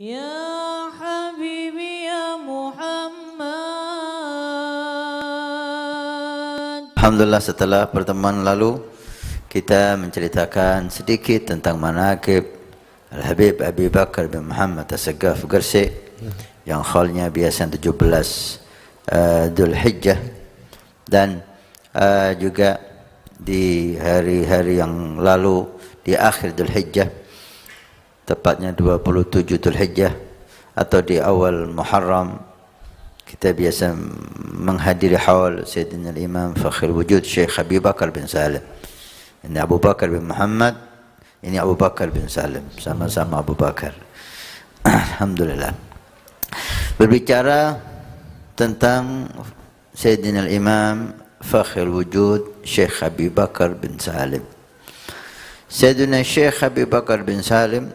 Ya Habibi ya Muhammad. Alhamdulillah, setelah pertemuan lalu kita menceritakan sedikit tentang manaqib Al-Habib Abi Bakar bin Muhammad As-Saggaf Gresik yang khalnya biasa 17 Dhul Hijjah, dan juga di hari-hari yang lalu di akhir Dhul Hijjah, tepatnya 27 Dhul Hijjah atau di awal Muharram, kita biasa menghadiri haul Sayyidina Imam Fakhir Wujud Syekh Abi Bakar bin Salim. Ini Abu Bakar bin Muhammad, ini Abu Bakar bin Salim, sama-sama Abu Bakar. Alhamdulillah. Berbicara tentang Sayyidina Imam Fakhir Wujud Syekh Abi Bakar bin Salim. Sayyidina Syekh Abi Bakar bin Salim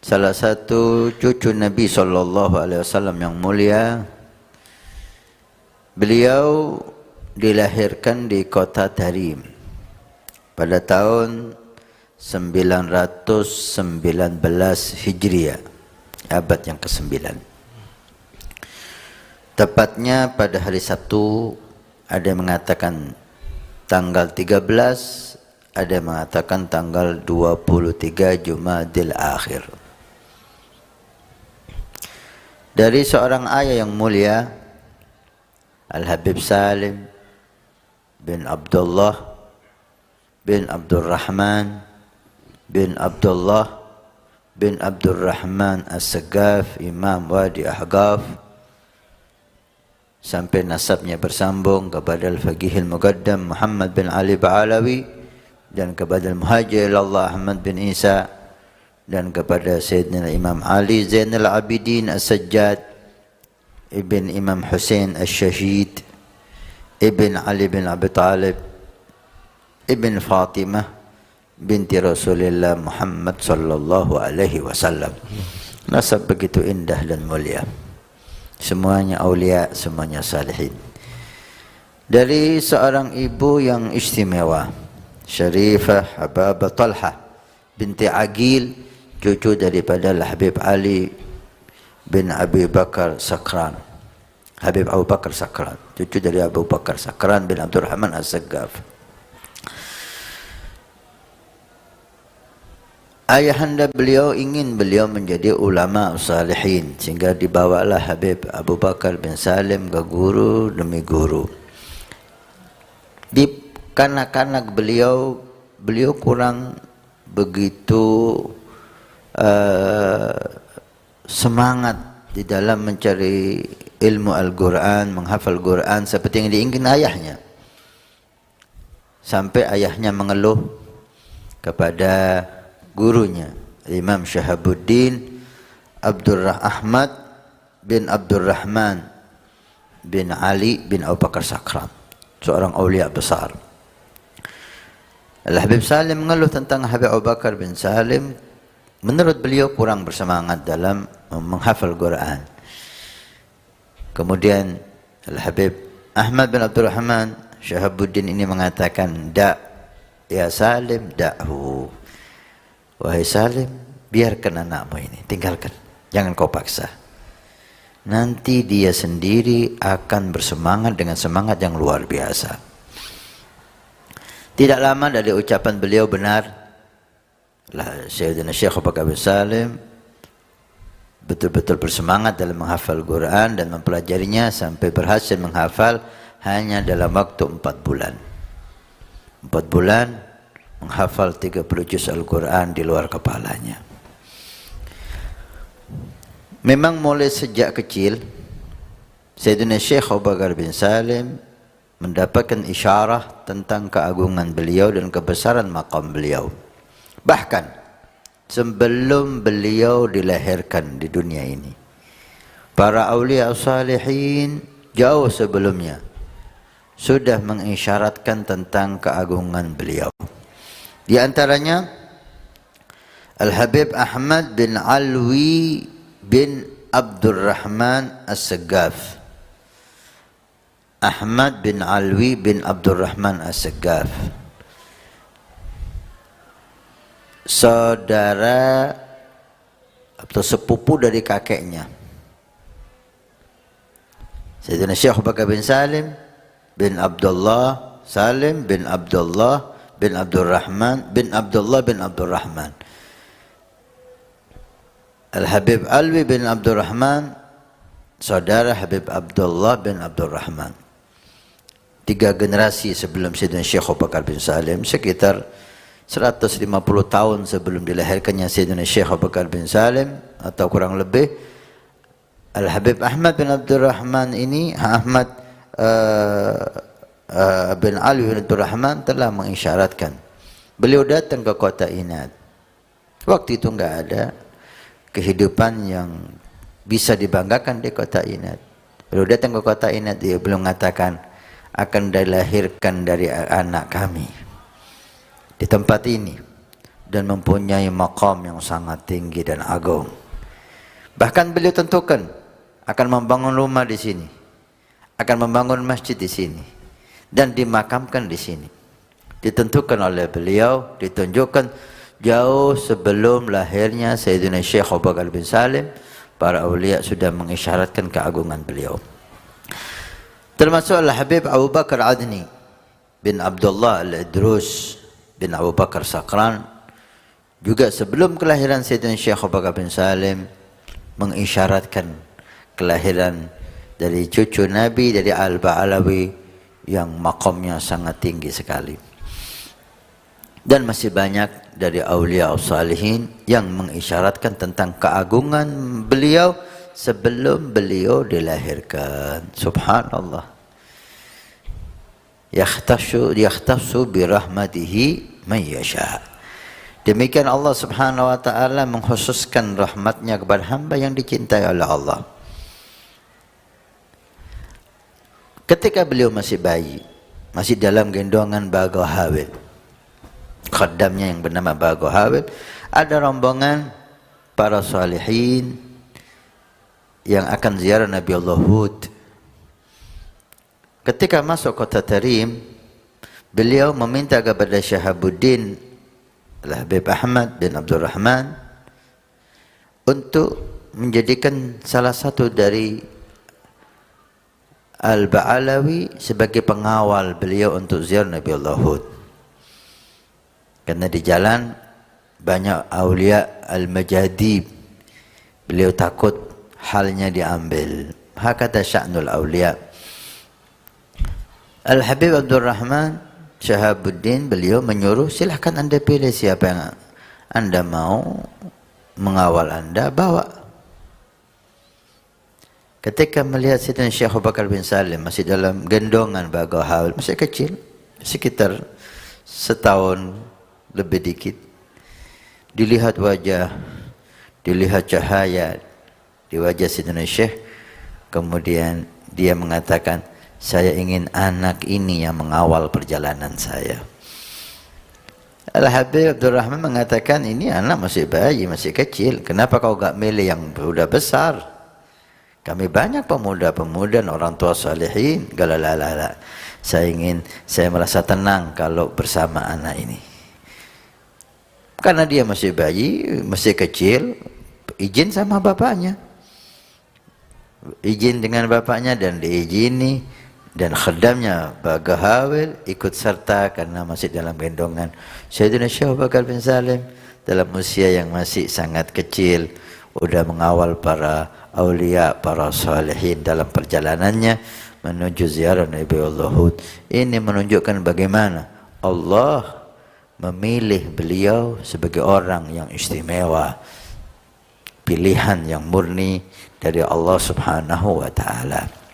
salah satu cucu Nabi SAW yang mulia. Beliau dilahirkan di kota Tarim pada tahun 919 Hijriah, abad yang ke-9. Tepatnya pada hari Sabtu, ada yang mengatakan tanggal 13, ada yang mengatakan tanggal 23 Jumadil Akhir. Dari seorang ayah yang mulia, Al-Habib Salim bin Abdullah bin Abdurrahman bin Abdullah bin Abdurrahman As-Saggaf, Imam Wadi Ahqaf, sampai nasabnya bersambung kepada Al-Faqih Al-Muqaddam Muhammad bin Ali Ba'alawi, dan kepada Al-Muhajir Allah Ahmad bin Isa, dan kepada Sayyidina Imam Ali Zainal Abidin As-Sajjad, Ibn Imam Hussein As-Shahid, Ibn Ali bin Abi Talib, Ibn Fatimah binti Rasulullah Muhammad sallallahu alaihi wasallam. Nasab begitu indah dan mulia. Semuanya aulia, semuanya salihin. Dari seorang ibu yang istimewa, Syarifah Hababah Talha binti Aqil, cucu daripada Habib Ali bin Abi Bakar Sakran. Habib Abu Bakar Sakran, cucu dari Abu Bakar Sakran bin Abdurrahman As-Saggaf. Ayahanda beliau ingin beliau menjadi ulama salihin, sehingga dibawalah Habib Abu Bakar bin Salim ke guru demi guru. Di kanak-kanak beliau kurang begitu semangat di dalam mencari ilmu Al-Quran, menghafal Quran seperti yang diinginkan ayahnya. Sampai ayahnya mengeluh kepada gurunya, Imam Syahabuddin Ahmad bin Abdurrahman bin Ali bin Abu Bakar Sakran, seorang aulia besar. Al-Habib Salim mengeluh tentang Habib Abu Bakar bin Salim. Menurut beliau kurang bersemangat dalam menghafal Quran. Kemudian Al-Habib Ahmad bin Abdurrahman Syahabuddin ini mengatakan, ya Salim, da'hu. Wahai Salim, biarkan anakmu ini, tinggalkan, jangan kau paksa. Nanti dia sendiri akan bersemangat dengan semangat yang luar biasa. Tidak lama dari ucapan beliau benar, Sayyidina Syekh Abu Bakar bin Salim betul-betul bersemangat dalam menghafal Quran dan mempelajarinya sampai berhasil menghafal hanya dalam waktu 4 bulan. 4 bulan menghafal 30 juz Al-Quran di luar kepalanya. Memang mulai sejak kecil Sayyidina Syekh Abu Bakar bin Salim mendapatkan isyarah tentang keagungan beliau dan kebesaran maqam beliau. Bahkan sebelum beliau dilahirkan di dunia ini, para aulia salihin jauh sebelumnya sudah mengisyaratkan tentang keagungan beliau. Di antaranya Al-Habib Ahmad bin Alwi bin Abdurrahman As-Saggaf. Ahmad bin Alwi bin Abdurrahman As-Saggaf, saudara atau sepupu dari kakeknya. Sayyidina Syekh Abu Bakar bin Salim bin Abdullah Salim bin Abdullah bin Abdurrahman bin Abdullah bin Abdurrahman. Al-Habib Alwi bin Abdurrahman, saudara Habib Abdullah bin Abdurrahman. 3 generasi sebelum Sayyidina Syekh Abu Bakar bin Salim, sekitar 150 tahun sebelum dilahirkannya Sayyidina Syekh Abu Bakar bin Salim atau kurang lebih, Al-Habib Ahmad bin Abdurrahman ini, Ahmad bin Ali bin Abdurrahman telah mengisyaratkan. Beliau datang ke kota Inad. Waktu itu enggak ada kehidupan yang bisa dibanggakan di kota Inad. Beliau datang ke kota Inad, dia belum mengatakan akan dilahirkan dari anak kami di tempat ini dan mempunyai maqam yang sangat tinggi dan agung. Bahkan beliau tentukan akan membangun rumah di sini, akan membangun masjid di sini dan dimakamkan di sini. Ditentukan oleh beliau, ditunjukkan jauh sebelum lahirnya Sayyidina Syekh Abu Bakar bin Salim. Para awliya sudah mengisyaratkan keagungan beliau. Termasuk Al-Habib Abu Bakar Adni bin Abdullah Al-Idrus bin Abu Bakar Sakran, juga sebelum kelahiran Sayyidina Syekh Abu Bakar bin Salim mengisyaratkan kelahiran dari cucu Nabi, dari Al-Ba'alawi yang makamnya sangat tinggi sekali. Dan masih banyak dari awliya salihin yang mengisyaratkan tentang keagungan beliau sebelum beliau dilahirkan. Subhanallah. Yakhtassu bi rahmatihi man yasha. Demikian Allah Subhanahu wa taala mengkhususkan rahmatnya kepada hamba yang dicintai oleh Allah. Ketika beliau masih bayi, masih dalam gendongan Baghaw Hawil, khaddamnya yang bernama Baghaw Hawil, ada rombongan para salihin yang akan ziarah Nabi Allah Hud. Ketika masuk kota Tarim, beliau meminta kepada Syahabuddin Al-Habib Ahmad bin Abdurrahman untuk menjadikan salah satu dari Al-Ba'alawi sebagai pengawal beliau untuk ziarah Nabi Allah Hud. Karena di jalan banyak awliya al-majadib, beliau takut halnya diambil. Hakata sya'nul awliya. Al-Habib Abdurrahman Syahabuddin, beliau menyuruh, silahkan anda pilih siapa yang anda mau mengawal anda, bawa. Ketika melihat Sayyidina Syekh Abu Bakar bin Salim masih dalam gendongan Baghaw Hawil, masih kecil, sekitar setahun lebih dikit, dilihat wajah, dilihat cahaya di wajah Sayyidina Syekh, kemudian dia mengatakan, saya ingin anak ini yang mengawal perjalanan saya. Al-Habib Abdurrahman mengatakan, ini anak masih bayi, masih kecil, kenapa kau gak milih yang sudah besar? Kami banyak pemuda-pemuda dan orang tua salihin. Galalala. Saya merasa tenang kalau bersama anak ini. Karena dia masih bayi, masih kecil, izin sama bapaknya. Izin dengan bapaknya dan diizini, dan khaddamnya Baghaw Hawil ikut serta karena masih dalam gendongan Sayyidina Syekh Abu Bakar bin Salim dalam usia yang masih sangat kecil, udah mengawal para awliya, para salihin dalam perjalanannya menuju ziarah Nabi Allah Hud. Ini menunjukkan bagaimana Allah memilih beliau sebagai orang yang istimewa, pilihan yang murni dari Allah Subhanahu wa taala.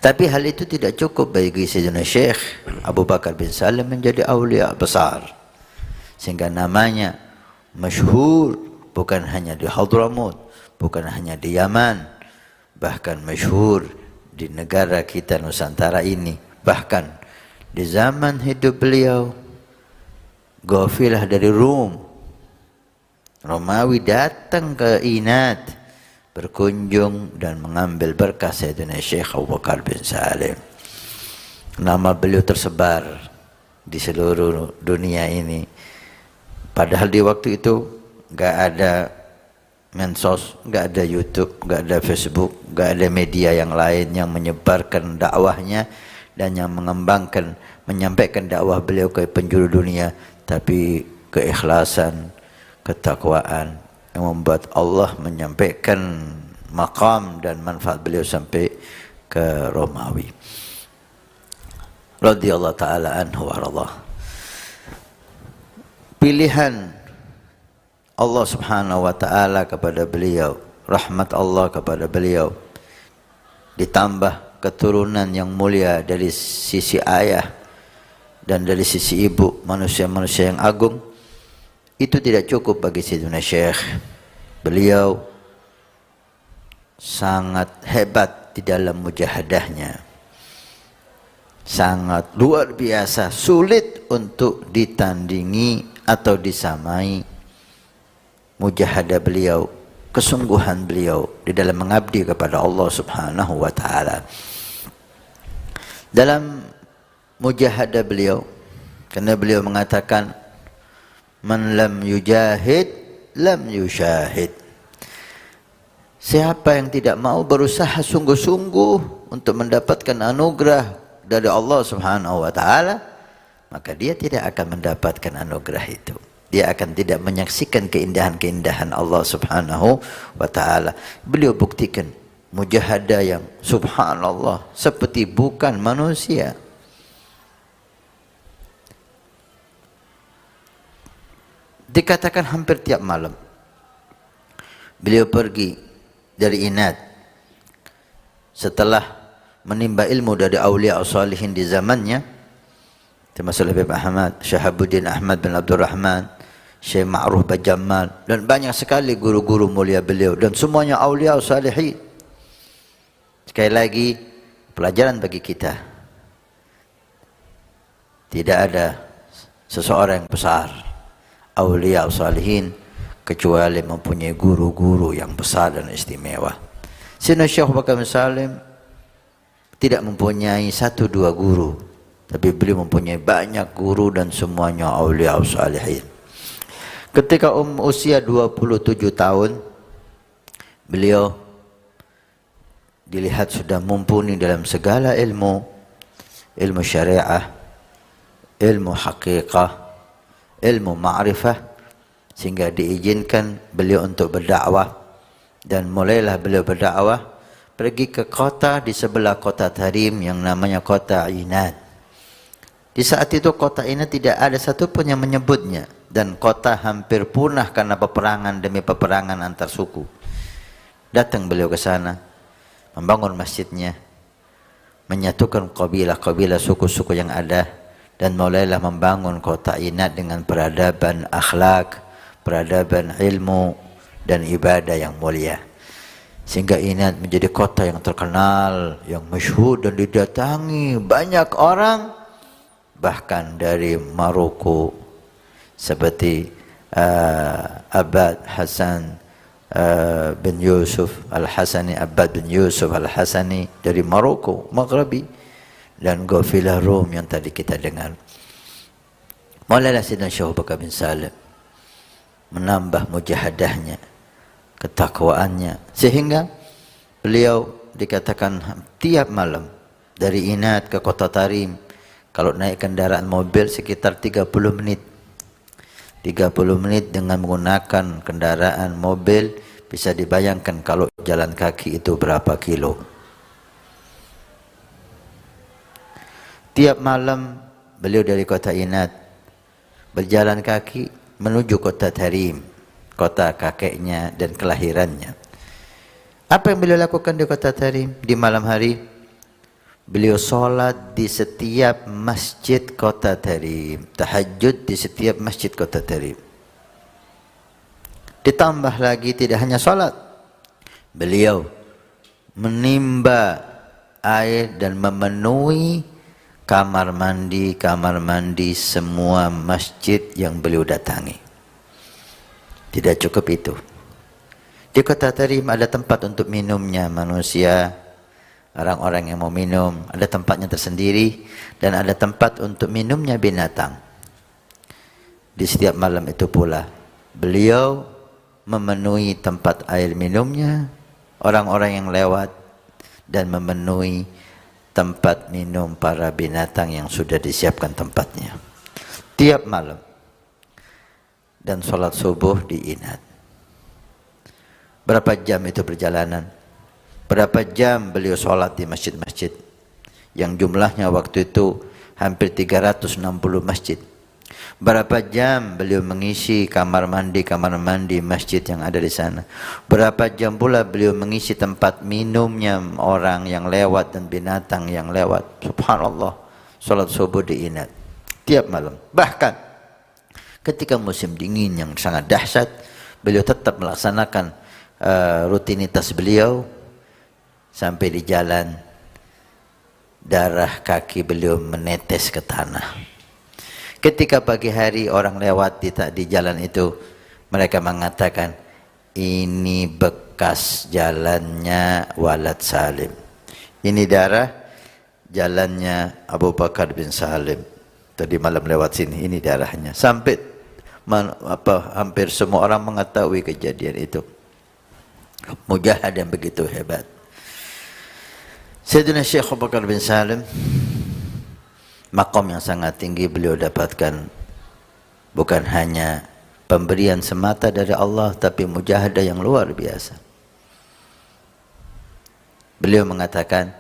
Tapi hal itu tidak cukup bagi Sayyidina Syekh Abu Bakar bin Salim menjadi awliya besar, sehingga namanya masyhur bukan hanya di Hadramut, bukan hanya di Yaman, bahkan masyhur di negara kita Nusantara ini. Bahkan di zaman hidup beliau, Ghafilah dari Rum, Romawi datang ke Inad berkunjung dan mengambil berkah Sayyidina Syekh Abu Bakar bin Salim. Nama beliau tersebar di seluruh dunia ini. Padahal di waktu itu gak ada mensos, nggak ada YouTube, nggak ada Facebook, nggak ada media yang lain yang menyebarkan dakwahnya dan yang mengembangkan, menyampaikan dakwah beliau ke penjuru dunia, tapi keikhlasan, ketakwaan yang membuat Allah menyampaikan maqam dan manfaat beliau sampai ke Romawi. Radhiyallahu taala anhu wa radha. Pilihan Allah subhanahu wa ta'ala kepada beliau, rahmat Allah kepada beliau, ditambah keturunan yang mulia dari sisi ayah dan dari sisi ibu, manusia-manusia yang agung, itu tidak cukup bagi Sayyidina Syekh. Beliau sangat hebat di dalam mujahadahnya, sangat luar biasa, sulit untuk ditandingi atau disamai mujahadah beliau, kesungguhan beliau di dalam mengabdi kepada Allah subhanahu wa ta'ala. Dalam mujahadah beliau, karena beliau mengatakan, man lam yujahid, lam yushahid. Siapa yang tidak mau berusaha sungguh-sungguh untuk mendapatkan anugerah dari Allah subhanahu wa ta'ala, maka dia tidak akan mendapatkan anugerah itu. Dia akan tidak menyaksikan keindahan-keindahan Allah subhanahu wa ta'ala. Beliau buktikan mujahadah yang subhanallah, seperti bukan manusia. Dikatakan hampir tiap malam beliau pergi dari Inad setelah menimba ilmu dari awliya salihin di zamannya, termasuk Habib Ahmad, Syahabuddin Ahmad bin Abdul Rahman, Syekh Ma'ruf Bajamal, dan banyak sekali guru-guru mulia beliau, dan semuanya awliya salihin. Sekali lagi, pelajaran bagi kita, tidak ada seseorang yang besar awliya salihin kecuali mempunyai guru-guru yang besar dan istimewa. Sayyidina Syekh Bakar bin Salim tidak mempunyai 1-2 guru, tapi beliau mempunyai banyak guru dan semuanya awliya salihin. Ketika usia 27 tahun, beliau dilihat sudah mumpuni dalam segala ilmu, ilmu syariah, ilmu haqiqah, ilmu ma'rifah, sehingga diizinkan beliau untuk berdakwah. Dan mulailah beliau berdakwah, pergi ke kota di sebelah kota Tarim yang namanya kota Inad. Di saat itu kota ini tidak ada satupun yang menyebutnya, dan kota hampir punah karena peperangan demi peperangan antar suku. Datang beliau ke sana, membangun masjidnya, menyatukan kabilah-kabilah suku-suku yang ada, dan mulailah membangun kota Inad dengan peradaban akhlak, peradaban ilmu dan ibadah yang mulia. Sehingga Inad menjadi kota yang terkenal, yang masyhur dan didatangi banyak orang, bahkan dari Maroko seperti Abad Hasan bin Yusuf Al-Hasani, Abad bin Yusuf Al-Hasani dari Maroko, Maghribi, dan Ghafilah Rum yang tadi kita dengar. Mulailah Sayyidina Syekh Bakar bin Salim menambah mujahadahnya, ketakwaannya, sehingga beliau dikatakan tiap malam dari Inad ke kota Tarim, kalau naik kendaraan mobil sekitar 30 menit. 30 menit dengan menggunakan kendaraan mobil, bisa dibayangkan kalau jalan kaki itu berapa kilo. Tiap malam beliau dari kota Inad berjalan kaki menuju kota Tarim, kota kakeknya dan kelahirannya. Apa yang beliau lakukan di kota Tarim di malam hari? Beliau sholat di setiap masjid kota Tarim, tahajud di setiap masjid kota Tarim. Ditambah lagi tidak hanya sholat, beliau menimba air dan memenuhi kamar mandi semua masjid yang beliau datangi. Tidak cukup itu. Di kota Tarim ada tempat untuk minumnya manusia, orang-orang yang mau minum, ada tempatnya tersendiri, dan ada tempat untuk minumnya binatang. Di setiap malam itu pula beliau memenuhi tempat air minumnya, orang-orang yang lewat, dan memenuhi tempat minum para binatang yang sudah disiapkan tempatnya tiap malam. Dan sholat subuh diingat. Berapa jam itu perjalanan? Berapa jam beliau sholat di masjid-masjid yang jumlahnya waktu itu hampir 360 masjid. Berapa jam beliau mengisi kamar mandi masjid yang ada di sana. Berapa jam pula beliau mengisi tempat minumnya orang yang lewat dan binatang yang lewat. Subhanallah, sholat subuh diingat tiap malam. Bahkan ketika musim dingin yang sangat dahsyat, beliau tetap melaksanakan rutinitas beliau. Sampai di jalan, darah kaki beliau menetes ke tanah. Ketika pagi hari orang lewat di jalan itu, mereka mengatakan, ini bekas jalannya Walad Salim. Ini darah jalannya Abu Bakar bin Salim. Tadi malam lewat sini, ini darahnya. Sampai hampir semua orang mengetahui kejadian itu. Mujahadah yang begitu hebat. Sayyidina Syekh Abu Bakar bin Salim, maqam yang sangat tinggi beliau dapatkan. Bukan hanya pemberian semata dari Allah, tapi mujahadah yang luar biasa. Beliau mengatakan,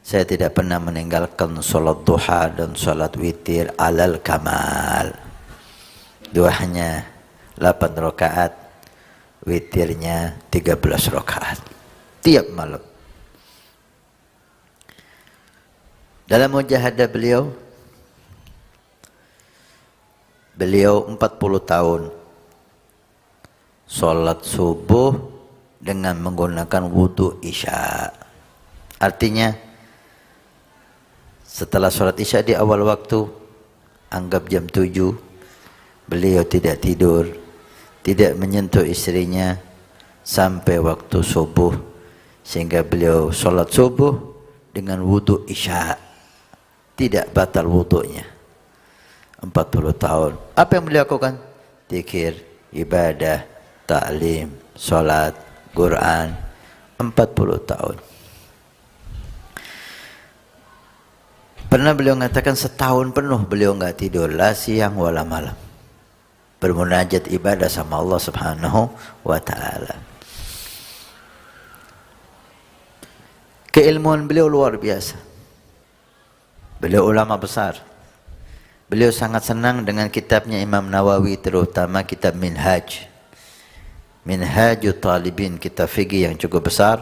saya tidak pernah meninggalkan sholat duha dan sholat witir alal kamal. Duhanya 8 rakaat, witirnya 13 rakaat tiap malam. Dalam mujahadah beliau 40 tahun sholat subuh dengan menggunakan wudu isya. Artinya setelah sholat isya di awal waktu, anggap jam 7, beliau tidak tidur, tidak menyentuh istrinya sampai waktu subuh, sehingga beliau sholat subuh dengan wudu isya, tidak batal wudunya. 40 tahun. Apa yang beliau lakukan? Zikir, ibadah, ta'lim, sholat, Quran. 40 tahun. Pernah beliau mengatakan setahun penuh beliau enggak tidur, la siang wala malam, bermunajat ibadah sama Allah Subhanahu wa ta'ala. Keilmuan beliau luar biasa. Beliau ulama besar. Beliau sangat senang dengan kitabnya Imam Nawawi, terutama kitab Minhajut Talibin, kitab fikih yang cukup besar.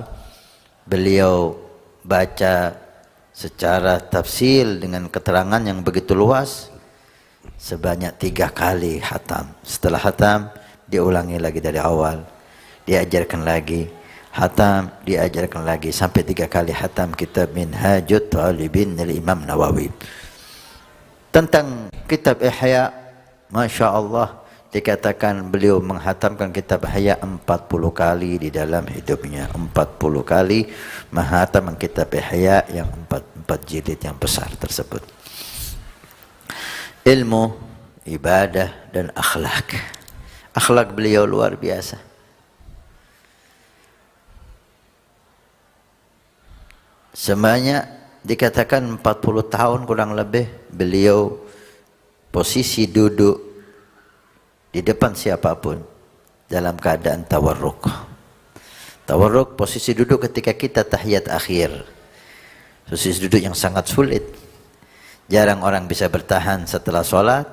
Beliau baca secara tafsil dengan keterangan yang begitu luas sebanyak 3 kali hatam. Setelah hatam diulangi lagi dari awal, diajarkan lagi, hatam, diajarkan lagi, sampai 3 kali hatam kitab Minhajut Talibin dari Imam Nawawi. Tentang kitab Ihya, Masya Allah, dikatakan beliau menghatamkan kitab Ihya 40 kali di dalam hidupnya. 40 kali menghatam kitab Ihya yang 4 jilid yang besar tersebut. Ilmu, ibadah, dan akhlak. Akhlak beliau luar biasa. Semuanya dikatakan 40 tahun kurang lebih beliau posisi duduk di depan siapapun dalam keadaan tawarruk. Tawarruk posisi duduk ketika kita tahiyat akhir. Posisi duduk yang sangat sulit. Jarang orang bisa bertahan setelah sholat.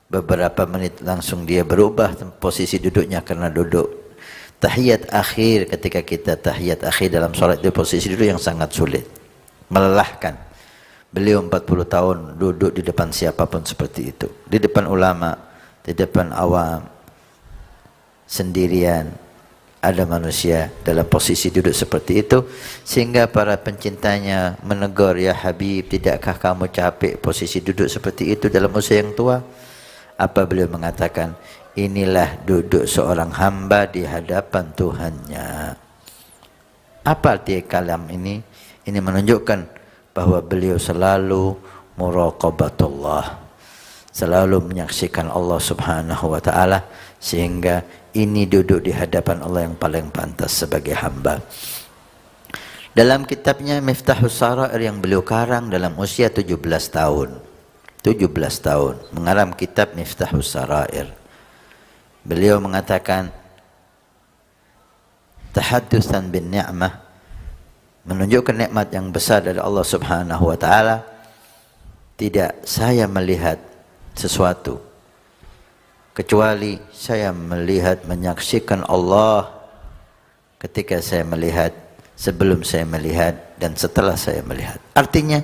Beberapa menit langsung dia berubah posisi duduknya karena duduk. Tahiyat akhir, ketika kita tahiyat akhir dalam sholat itu posisi duduk yang sangat sulit. Melelahkan. Beliau 40 tahun duduk di depan siapapun seperti itu. Di depan ulama, di depan awam, sendirian. Ada manusia dalam posisi duduk seperti itu, sehingga para pencintanya menegur, ya Habib, tidakkah kamu capek posisi duduk seperti itu dalam usia yang tua? Apa beliau mengatakan? Inilah duduk seorang hamba di hadapan Tuhannya. Apa arti kalam ini? Ini menunjukkan bahwa beliau selalu muraqabatullah, selalu menyaksikan Allah Subhanahu wa taala, sehingga ini duduk di hadapan Allah yang paling pantas sebagai hamba. Dalam kitabnya Miftahus Sarair yang beliau karang dalam usia 17 tahun. 17 tahun mengarang kitab Miftahus Sarair. Beliau mengatakan, tahaddusan bin ni'mah, menunjukkan nikmat yang besar dari Allah Subhanahu wa taala. Tidak saya melihat sesuatu kecuali saya melihat, menyaksikan Allah ketika saya melihat, sebelum saya melihat, dan setelah saya melihat. Artinya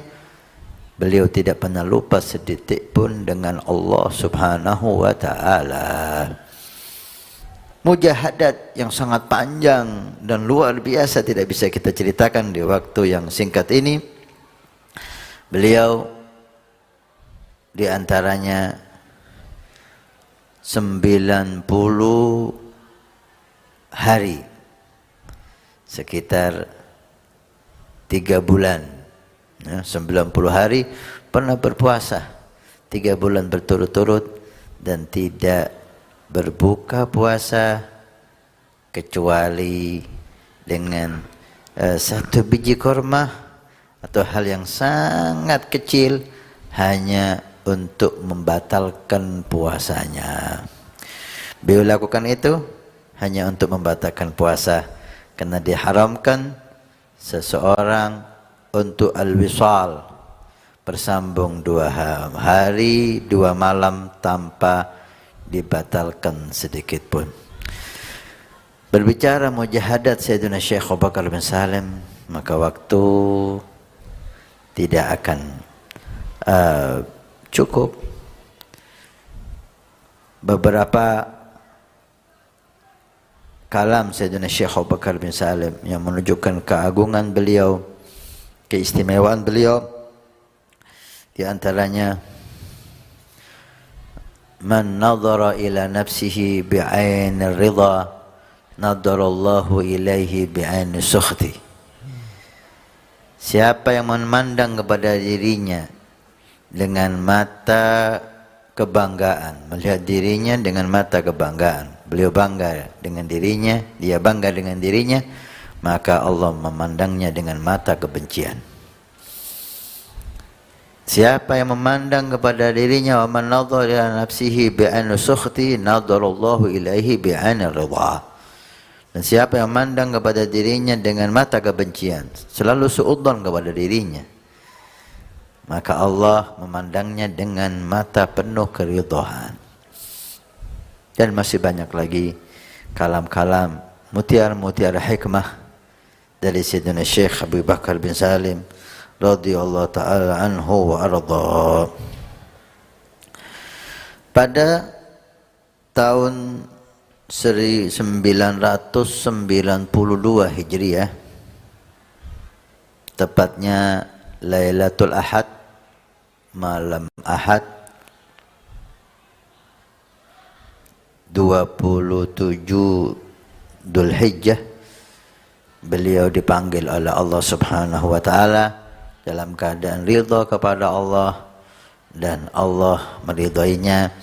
beliau tidak pernah lupa sedetik pun dengan Allah Subhanahu wa taala. Mujahadat yang sangat panjang dan luar biasa tidak bisa kita ceritakan di waktu yang singkat ini. Beliau di antaranya 90 hari, sekitar 3 bulan, 90 hari pernah berpuasa 3 bulan berturut-turut dan tidak berbuka puasa kecuali dengan 1 biji kurma atau hal yang sangat kecil, hanya untuk membatalkan puasanya. Beliau lakukan itu hanya untuk membatalkan puasa, karena diharamkan seseorang untuk al-wisal, bersambung 2 hari 2 malam tanpa dibatalkan sedikit pun. Berbicara mujahadat Sayyidina Syekh Abu Bakar bin Salim, maka waktu tidak akan cukup. Beberapa kalam Sayyidina Syekh Abu Bakar bin Salim yang menunjukkan keagungan beliau, keistimewaan beliau, di antaranya, man nadhara ila nafsihi bi'ain ridha nadarallahu ilaihi bi'ain sukhti. Siapa yang memandang kepada dirinya dengan mata kebanggaan, melihat dirinya dengan mata kebanggaan, beliau bangga dengan dirinya, dia bangga dengan dirinya, maka Allah memandangnya dengan mata kebencian. Siapa yang memandang kepada dirinya, wa man nadhara ila nafsihi bi'ain sukhti nadarallahu ilaihi bi'ain ridha. Dan siapa yang memandang kepada dirinya dengan mata kebencian, selalu suudzon kepada dirinya, maka Allah memandangnya dengan mata penuh keridhaan. Dan masih banyak lagi kalam-kalam, mutiara-mutiara hikmah dari Sayyidina Syekh Abu Bakar bin Salim radhiyallahu ta'ala anhu wa arda. Pada tahun 1992 Hijriah, tepatnya Lailatul Ahad, malam Ahad 27 Dzulhijjah, beliau dipanggil oleh Allah Subhanahu wa taala dalam keadaan ridha kepada Allah, dan Allah meridainya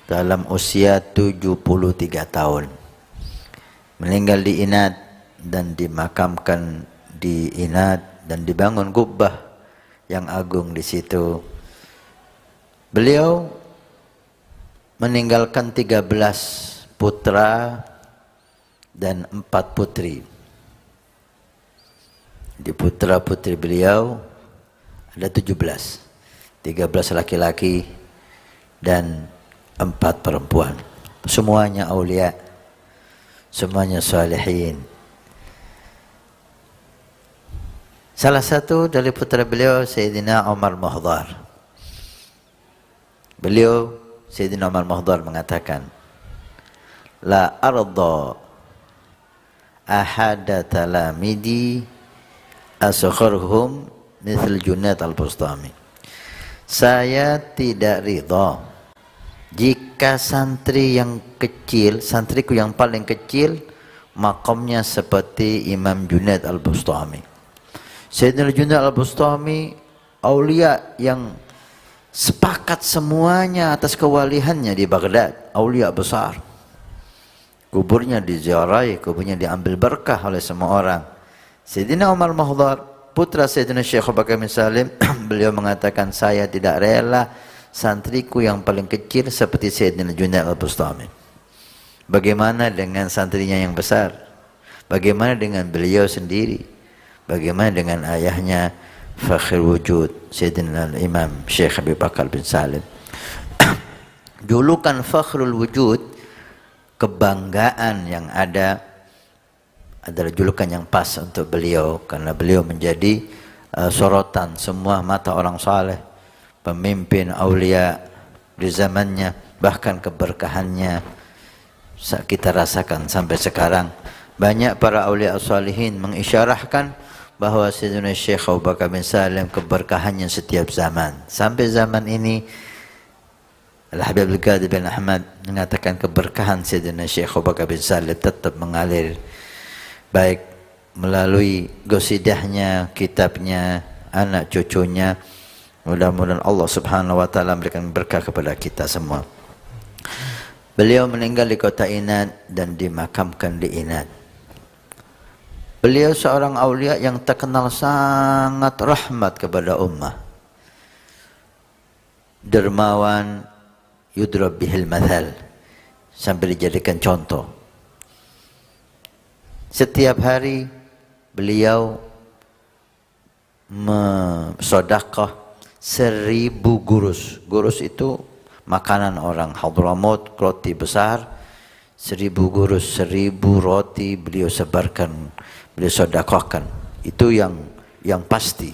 dalam usia 73 tahun. Meninggal di Inad dan dimakamkan di Inad, dan dibangun kubbah yang agung di situ. Beliau meninggalkan 13 putra dan 4 putri. Di putra putri beliau ada 17, 13 laki-laki dan 4 perempuan. Semuanya aulia, semuanya salihin. Salah satu dari putra beliau Sayyidina Umar Muhdar. Beliau Sayyidina Umar Muhdar mengatakan, la arda ahada talamidi asgharhum mithl Junaid al-Bustami. Saya tidak ridha jika santri yang kecil, santriku yang paling kecil, makamnya seperti Imam Junaid al-Bustami. Sayyidina Junaid al-Bustami aulia yang sepakat semuanya atas kewalihannya di Baghdad, aulia besar. Kuburnya diziarahi, kuburnya diambil berkah oleh semua orang. Sayyidina Umar Mahdhar, putra Sayyidina Syekh Abu Bakar bin Salim, beliau mengatakan, saya tidak rela santriku yang paling kecil seperti Sayyidina Junaid al-Bustami. Bagaimana dengan santrinya yang besar? Bagaimana dengan beliau sendiri? Bagaimana dengan ayahnya Fakhrul Wujud Sayyidina Imam Syekh Abu Bakar bin Salim? Julukan Fakhrul Wujud, kebanggaan yang ada, adalah julukan yang pas untuk beliau, karena beliau menjadi sorotan semua mata orang saleh, pemimpin aulia di zamannya, bahkan keberkahannya kita rasakan sampai sekarang. Banyak para aulia salihin mengisyarahkan bahwa Sayyidina Syekh Abu Bakar bin Salim keberkahannya setiap zaman. Sampai zaman ini Al-Habib Al-Qadir bin Ahmad mengatakan keberkahan Sayyidina Syekh Abu Bakar bin Salim tetap mengalir, baik melalui gosidahnya, kitabnya, anak cucunya. Mudah-mudahan Allah Subhanahu wa taala memberikan berkah kepada kita semua. Beliau meninggal di kota Inad dan dimakamkan di Inad. Beliau seorang aulia yang terkenal sangat rahmat kepada ummah. Dermawan, yudrab bihil mathal, sampai dijadikan contoh. Setiap hari beliau sedekah 1000 gurus. Gurus itu makanan orang Hadramut, roti besar. 1000 gurus, 1000 roti beliau sebarkan, beliau sedekahkan. Itu yang pasti.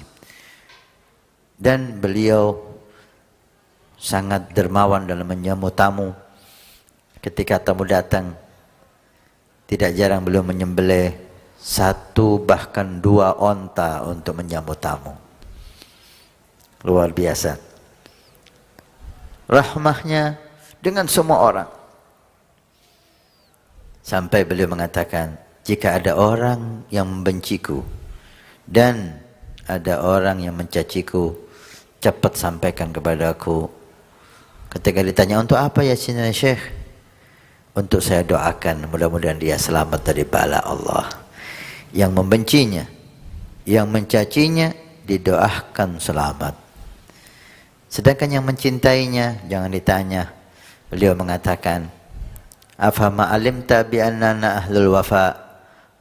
Dan beliau sangat dermawan dalam menyambut tamu. Ketika tamu datang, tidak jarang beliau menyembelih 1 bahkan 2 onta untuk menyambut tamu. Luar biasa rahmahnya dengan semua orang. Sampai beliau mengatakan, jika ada orang yang membenciku dan ada orang yang mencaciku, cepat sampaikan kepadaku. Ketika ditanya, untuk apa ya Sayyidina Syekh? Untuk saya doakan, mudah-mudahan dia selamat dari bala Allah. Yang membencinya, yang mencacinya, didoakan selamat. Sedangkan yang mencintainya, jangan ditanya. Beliau mengatakan, afama alimta bi annana ahlul wafa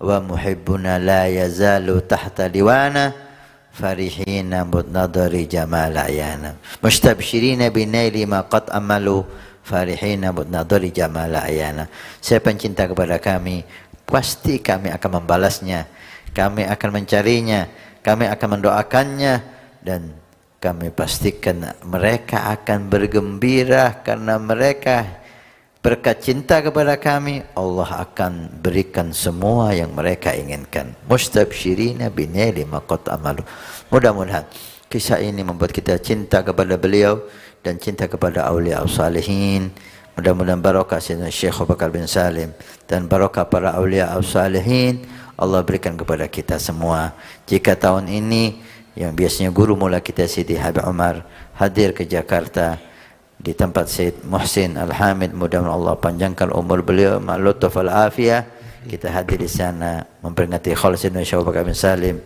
wa muhibbuna la yazalu tahta liwana farihina mudnadari jamal ayana mustabshirina binaili ma qad amalu farihina mudnadari jamal ayana. Siapa yang cinta kepada kami, pasti kami akan membalasnya, kami akan mencarinya, kami akan mendoakannya, dan kami pastikan mereka akan bergembira karena mereka berkat cinta kepada kami, Allah akan berikan semua yang mereka inginkan. Mustabshirina binaili ma qad amalu. Mudah-mudahan kisah ini membuat kita cinta kepada beliau dan cinta kepada aulia salihin. Mudah-mudahan barokah Sayyidina Syekh Abu Bakar bin Salim dan barokah para aulia salihin Allah berikan kepada kita semua. Jika tahun ini yang biasanya guru mula kita Sidi Habib Umar hadir ke Jakarta di tempat Syed Muhsin Al-Hamid, mudah-mudahan Allah panjangkan umur beliau ma'lutuf al-afiyah. Kita hadir di sana memperingati Khaul Sayyidina Syekh Abu Bakar bin Salim.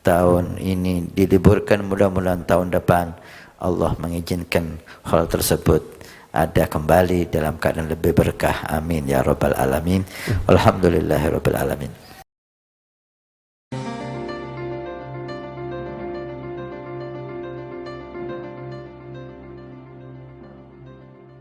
Tahun ini diliburkan, mudah-mudahan tahun depan Allah mengizinkan hal tersebut ada kembali dalam keadaan lebih berkah. Amin ya rabbal alamin. Alhamdulillahirabbil alamin.